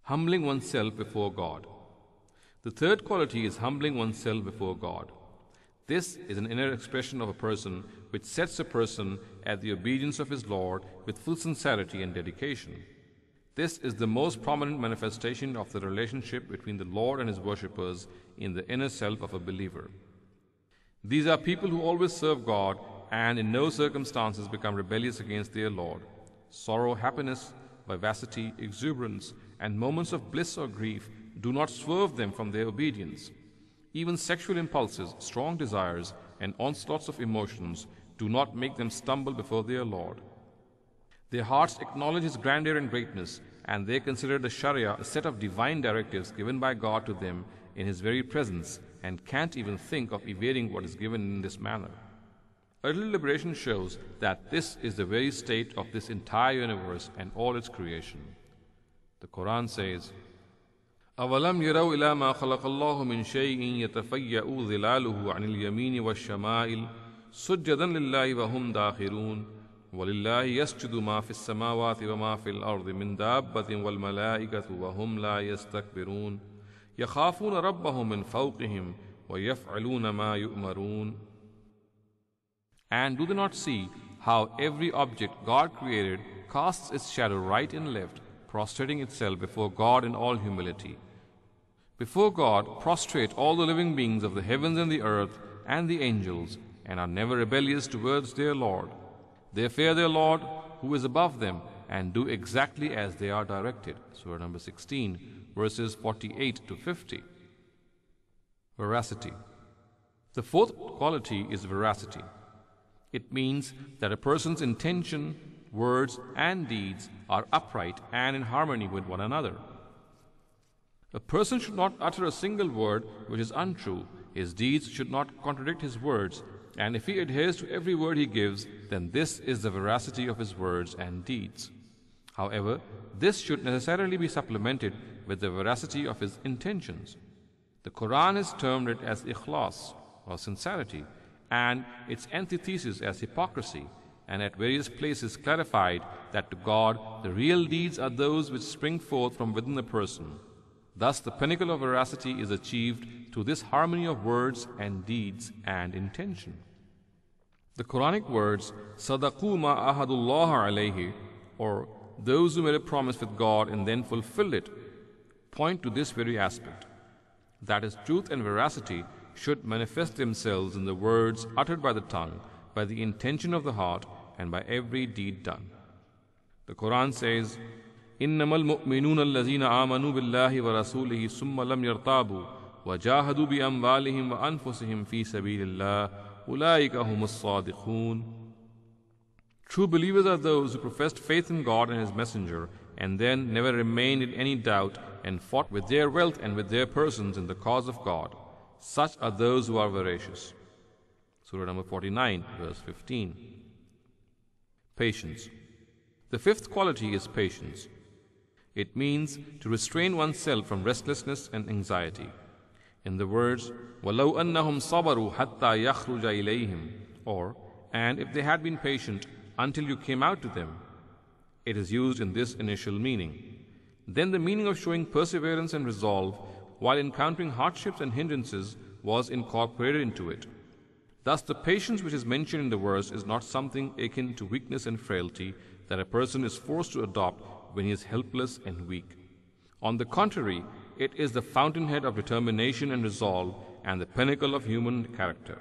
humbling oneself before God. The third quality is humbling oneself before God. This is an inner expression of a person which sets a person at the obedience of his Lord with full sincerity and dedication. This is the most prominent manifestation of the relationship between the Lord and his worshippers in the inner self of a believer. These are people who always serve God and in no circumstances become rebellious against their Lord. Sorrow, happiness, vivacity, exuberance, and moments of bliss or grief do not swerve them from their obedience. Even sexual impulses, strong desires, and onslaughts of emotions do not make them stumble before their Lord. Their hearts acknowledge His grandeur and greatness, and they consider the Sharia a set of divine directives given by God to them in His very presence, and can't even think of evading what is given in this manner. Earthly liberation shows that this is the very state of this entire universe and all its creation. The Quran says, أَوَلَمْ يَرَوْا إِلَى مَا خَلَقَ اللَّهُ مِنْ شَيْءٍ يَتَفَيَّأُ ظِلَالُهُ عَنِ الْيَمِينِ وَالشَّمَائِلِ سُجَّدًا لِلَّهِ وَهُمْ دَاخِرُونَ وَلِلَّهِ يَسْجُدُ مَا فِي السَّمَاوَاتِ وَمَا فِي الْأَرْضِ مِنْ دَابَّةٍ وَالْمَلَائِكَةُ وَهُمْ لَا يَسْتَكْبِرُونَ يَخَافُونَ رَبَّهُمْ مِنْ فَوْقِهِمْ وَيَفْعَلُونَ مَا يُؤْمَرُونَ. And do they not see how every object God created casts its shadow right and left, prostrating itself before God in all humility? Before God prostrate all the living beings of the heavens and the earth and the angels, and are never rebellious towards their Lord. They fear their Lord who is above them and do exactly as they are directed. Surah number 16, verses 48 to 50. Veracity. The fourth quality is veracity. It means that a person's intention, words, and deeds are upright and in harmony with one another. A person should not utter a single word which is untrue. His deeds should not contradict his words, and if he adheres to every word he gives, then this is the veracity of his words and deeds. However, this should necessarily be supplemented with the veracity of his intentions. The Quran has termed it as ikhlas, or sincerity, and its antithesis as hypocrisy, and at various places clarified that to God the real deeds are those which spring forth from within the person. Thus the pinnacle of veracity is achieved through this harmony of words and deeds and intention. The Quranic words, Sadaqu ma ahadullah alayhi, or those who made a promise with God and then fulfilled it, point to this very aspect. That is, truth and veracity should manifest themselves in the words uttered by the tongue, by the intention of the heart, and by every deed done. The Quran says, إِنَّمَا الْمُؤْمِنُونَ الَّذِينَ آمَنُوا بِاللَّهِ وَرَسُولِهِ ثُمَّ لَمْ يَرْتَابُوا وَجَاهَدُوا بِأَمْوَالِهِمْ وَأَنفُسِهِمْ فِي سَبِيلِ اللَّهِ أُولَٰئِكَ هُمُ الصَّادِقُونَ. True believers are those who professed faith in God and His Messenger, and then never remained in any doubt, and fought with their wealth and with their persons in the cause of God. Such are those who are veracious. Surah number 49, verse 15. Patience. The fifth quality is patience. It means to restrain oneself from restlessness and anxiety. In the words, وَلَوْ أَنَّهُمْ صَبَرُوا حَتَّى يَخْرُجَ إِلَيْهِمْ, or, and if they had been patient until you came out to them, it is used in this initial meaning. Then the meaning of showing perseverance and resolve while encountering hardships and hindrances was incorporated into it. Thus the patience which is mentioned in the verse is not something akin to weakness and frailty that a person is forced to adopt when he is helpless and weak. On the contrary, it is the fountainhead of determination and resolve and the pinnacle of human character.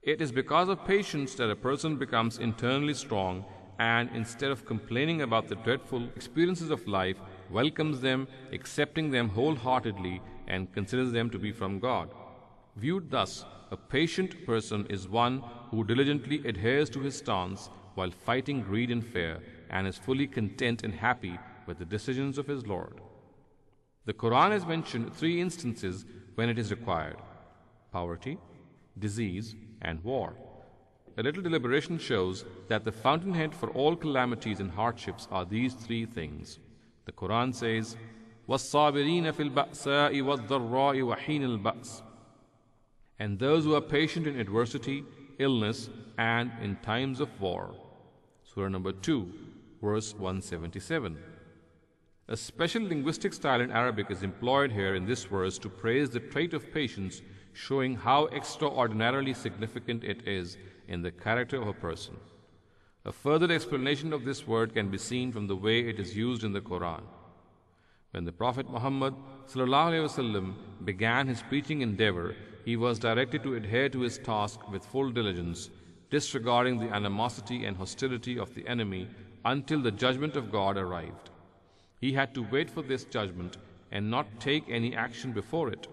It is because of patience that a person becomes internally strong and, instead of complaining about the dreadful experiences of life, welcomes them, accepting them wholeheartedly, and considers them to be from God. Viewed thus, a patient person is one who diligently adheres to his stance while fighting greed and fear, and is fully content and happy with the decisions of his Lord. The Quran has mentioned 3 instances when it is required: poverty, disease, and war. A little deliberation shows that the fountainhead for all calamities and hardships are these 3 things. The Quran says, وَالصَّابِرِينَ فِي الْبَأْسَاءِ وَالضَّرَّاءِ وَحِينَ الْبَأْسِ, and those who are patient in adversity, illness, and in times of war. Surah number 2, verse 177. A special linguistic style in Arabic is employed here in this verse to praise the trait of patience, showing how extraordinarily significant it is in the character of a person. A further explanation of this word can be seen from the way it is used in the Quran. When the Prophet Muhammad ﷺ began his preaching endeavor, he was directed to adhere to his task with full diligence, disregarding the animosity and hostility of the enemy until the judgment of God arrived. He had to wait for this judgment and not take any action before it.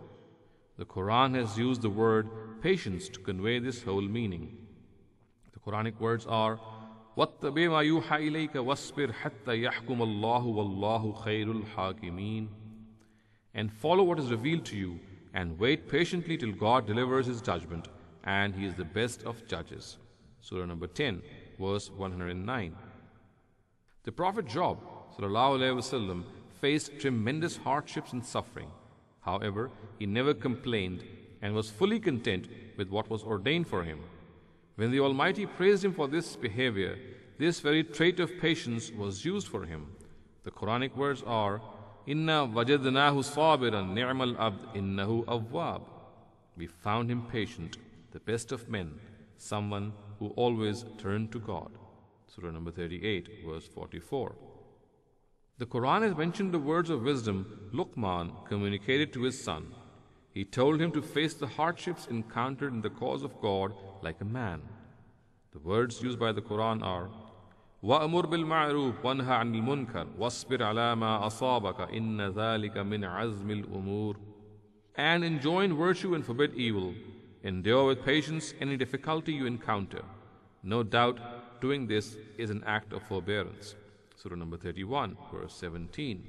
The Quran has used the word patience to convey this whole meaning. The Quranic words are, وَاتَّبِعْ مَا يُوحَى إِلَيْكَ وَاصْبِرْ حَتَّى يَحْكُمَ اللَّهُ وَاللَّهُ خَيْرُ الْحَاكِمِينَ. And follow what is revealed to you, and wait patiently till God delivers His judgment, and He is the best of judges. Surah number 10, verse 109. The Prophet Job ﷺ faced tremendous hardships and suffering. However, he never complained and was fully content with what was ordained for him. When the Almighty praised him for this behavior, this very trait of patience was used for him. The Quranic words are, Inna wajadnahu sabiran ni'mal abd innahu awwab. We found him patient, the best of men, someone who always turned to God. Surah number 38, verse 44. The Quran has mentioned the words of wisdom Luqman communicated to his son. He told him to face the hardships encountered in the cause of God like a man. The words used by the Quran are, وَأْمُرْ بِالْمَعْرُوفِ وَانْهَ عَنِ الْمُنْكَرِ وَاصْبِرْ عَلَى مَا أَصَابَكَ إِنَّ ذَلِكَ مِنْ عَزْمِ الْأُمُورِ. And enjoin virtue and forbid evil. Endure with patience any difficulty you encounter. No doubt, doing this is an act of forbearance. Surah number 31, verse 17.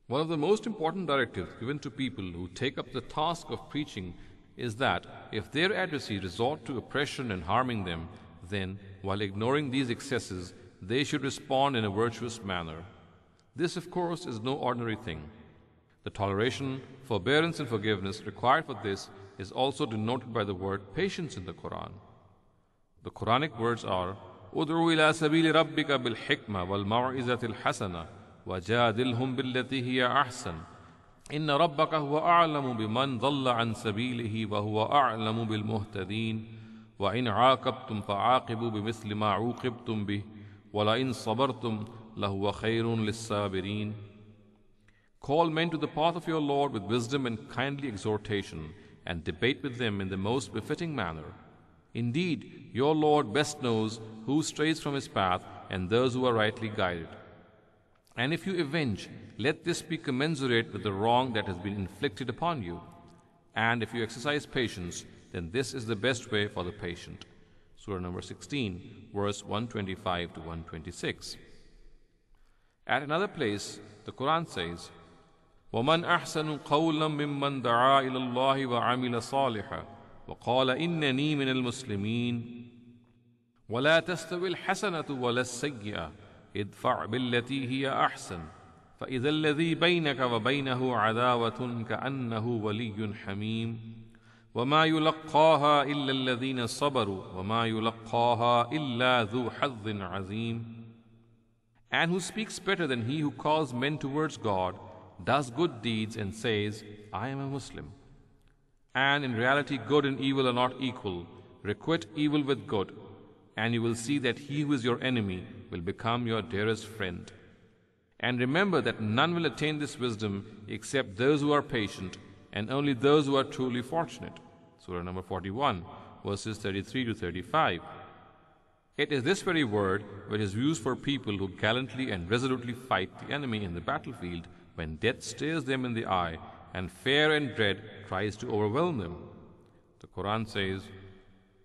One of the most important directives given to people who take up the task of preaching is that if their adversaries resort to oppression and harming them, then, while ignoring these excesses, they should respond in a virtuous manner. This, of course, is no ordinary thing. The toleration, forbearance, and forgiveness required for this is also denoted by the word patience in the Quran. The Quranic words are, ادعو إلى سبيل ربك بالحكمة والموعظة الحسنة وجادلهم بالتي هي أحسن إن ربك هو أعلم بمن ضل عن سبيله وهو أعلم بالمهتدين وإن عاقبتم فعاقبوا بمثل ما عوقبتم به ولئن صبرتم لهو خير للصابرين. Call men to the path of your Lord with wisdom and kindly exhortation, and debate with them in the most befitting manner. Indeed, your Lord best knows who strays from His path and those who are rightly guided. And if you avenge, let this be commensurate with the wrong that has been inflicted upon you. And if you exercise patience, then this is the best way for the patient. Surah number 16, verse 125 to 126. At another place, the Quran says, وَمَنْ أَحْسَنُ قَوْلًا مِمَّنْ دَعَا إِلَى اللَّهِ وَعَمِلَ صَالِحًا وَقَالَ إِنَّنِي مِنَ الْمُسْلِمِينَ وَلَا تَسْتَوِي الْحَسَنَةُ وَلَا السَّيِّئَةُ ادْفَعْ بِالَّتِي هِيَ أَحْسَنُ فَإِذَا الَّذِي بَيْنَكَ وَبَيْنَهُ عَدَاوَةٌ كَأَنَّهُ وَلِيٌّ حَمِيمٌ وَمَا يُلَقَّاهَا إِلَّا الَّذِينَ صَبَرُوا وَمَا يُلَقَّاهَا إِلَّا ذُو حَظٍّ عَظِيمٍ. And who speaks better than he who calls men towards God, does good deeds and says, I am a Muslim. And in reality good and evil are not equal. Requite evil with good, and you will see that he who is your enemy will become your dearest friend. And remember that none will attain this wisdom except those who are patient, and only those who are truly fortunate. Surah number 41, verses 33 to 35. It is this very word which is used for people who gallantly and resolutely fight the enemy in the battlefield when death stares them in the eye and fear and dread tries to overwhelm them. The Quran says,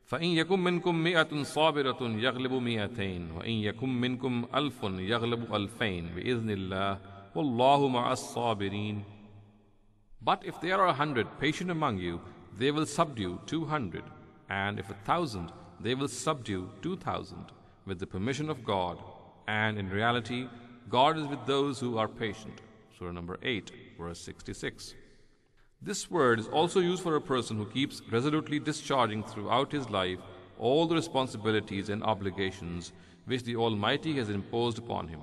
فَإِن يَكُم مِّنكُم مِّئَةٌ صَابِرَةٌ يَغْلِبُ مِئَتَيْنِ وَإِن يَكُم مِّنكُم أَلْفٌ يَغْلِبُ أَلْفَيْنِ بِإِذْنِ اللَّهِ وَاللَّهُ مَعَ الصَّابِرِينَ. But if there are 100 patient among you, they will subdue 200, and if 1,000, they will subdue 2,000 with the permission of God. And in reality, God is with those who are patient. Surah number 8, verse 66. This word is also used for a person who keeps resolutely discharging throughout his life all the responsibilities and obligations which the Almighty has imposed upon him.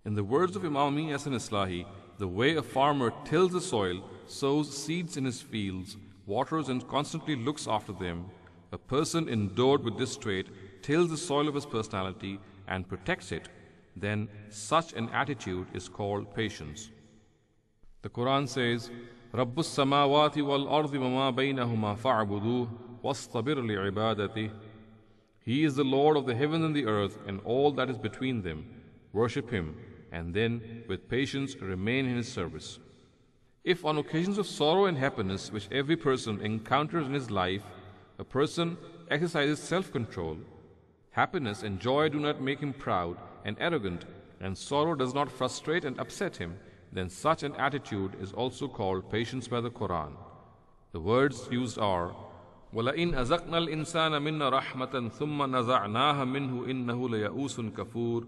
In the words of Imam Hasan Islahi, the way a farmer tills the soil, sows seeds in his fields, waters and constantly looks after them, a person endowed with this trait tills the soil of his personality and protects it, then such an attitude is called patience. The Quran says, رَبُّ السَّمَاوَاتِ وَالْأَرْضِ وَمَا بَيْنَهُمَا فَاعْبُدُوهُ وَاصْطَبِرْ لِعِبَادَتِهِ. He is the Lord of the heaven and the earth and all that is between them. Worship Him, and then with patience remain in His service. If on occasions of sorrow and happiness which every person encounters in his life, a person exercises self-control, happiness and joy do not make him proud and arrogant, and sorrow does not frustrate and upset him, then such an attitude is also called patience by the Quran. The words used are, وَلَئِنْ أَزَقْنَا الْإِنسَانَ مِنَّا رَحْمَةً ثُمَّ نَزَعْنَاهَا مِنْهُ إِنَّهُ لَيَئُوسٌ كَفُورٌ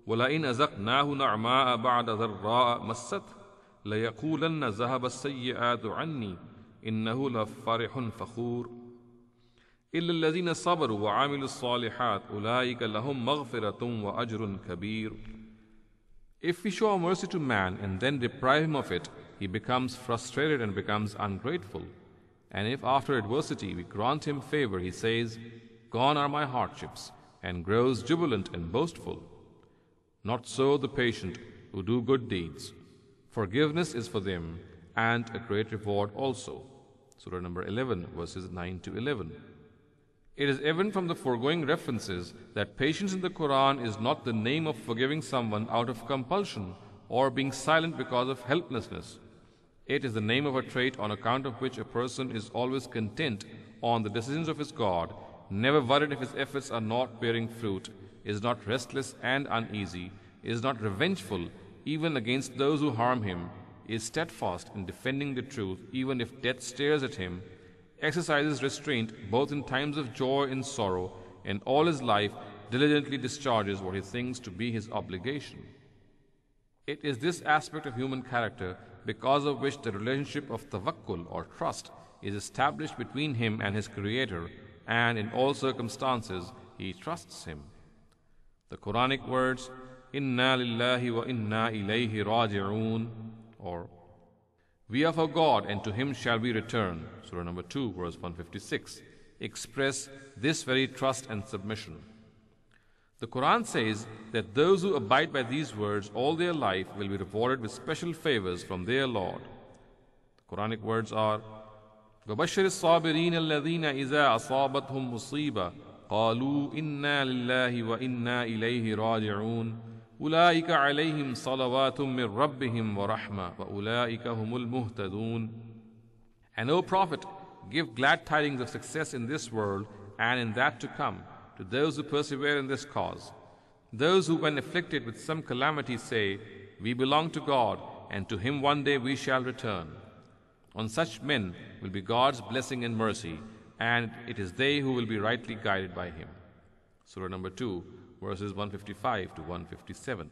وَلَئِنْ أَزَقْنَاهُ نَعْمَاءَ بَعْدَ ضَرَّاءَ مَسَّتْهُ لَيَقُولَنَّ ذَهَبَ السَّيِّئَاتُ عَنِّي إِنَّهُ لَفَرِحٌ فَخُورٌ إِلَّا الَّذِينَ صَبَرُوا وَعَمِلُوا الصَّالِحَاتِ أُولَٰئِكَ لَهُمْ مَغْفِرَةٌ وَأَجْرٌ كَبِيرٌ. If we show mercy to man and then deprive him of it, he becomes frustrated and becomes ungrateful. And if after adversity we grant him favor, he says, "Gone are my hardships," and grows jubilant and boastful. Not so the patient who do good deeds. Forgiveness is for them and a great reward also. Surah number 11, verses 9 to 11. It is evident from the foregoing references that patience in the Quran is not the name of forgiving someone out of compulsion or being silent because of helplessness. It is the name of a trait on account of which a person is always content on the decisions of his God, never worried if his efforts are not bearing fruit, is not restless and uneasy, is not revengeful even against those who harm him, is steadfast in defending the truth even if death stares at him, exercises restraint both in times of joy and sorrow, and all his life diligently discharges what he thinks to be his obligation. It is this aspect of human character because of which the relationship of tawakkul or trust is established between him and his Creator, and in all circumstances he trusts him. The Quranic words, "Inna lillahi wa inna ilayhi raji'un," or "We are for God and to Him shall we return," Surah number 2, verse 156, express this very trust and submission. The Quran says that those who abide by these words all their life will be rewarded with special favors from their Lord. The Quranic words are, وَبَشِّرِ الصَّابِرِينَ الَّذِينَ إِذَا أَصَابَتْهُمْ مُصِيبَةٌ قَالُوا إِنَّا لِلَّهِ وَإِنَّا إِلَيْهِ رَاجِعُونَ أُولَٰئِكَ عَلَيْهِمْ صَلَوَاتٌ مِّن رَّبِّهِمْ وَرَحْمَةٌ وَأُولَٰئِكَ هُمُ الْمُهْتَدُونَ. And O Prophet, give glad tidings of success in this world and in that to come to those who persevere in this cause. Those who, when afflicted with some calamity, say, "We belong to God, and to Him one day we shall return." On such men will be God's blessing and mercy, and it is they who will be rightly guided by Him. Surah number 2, verses 155 to 157.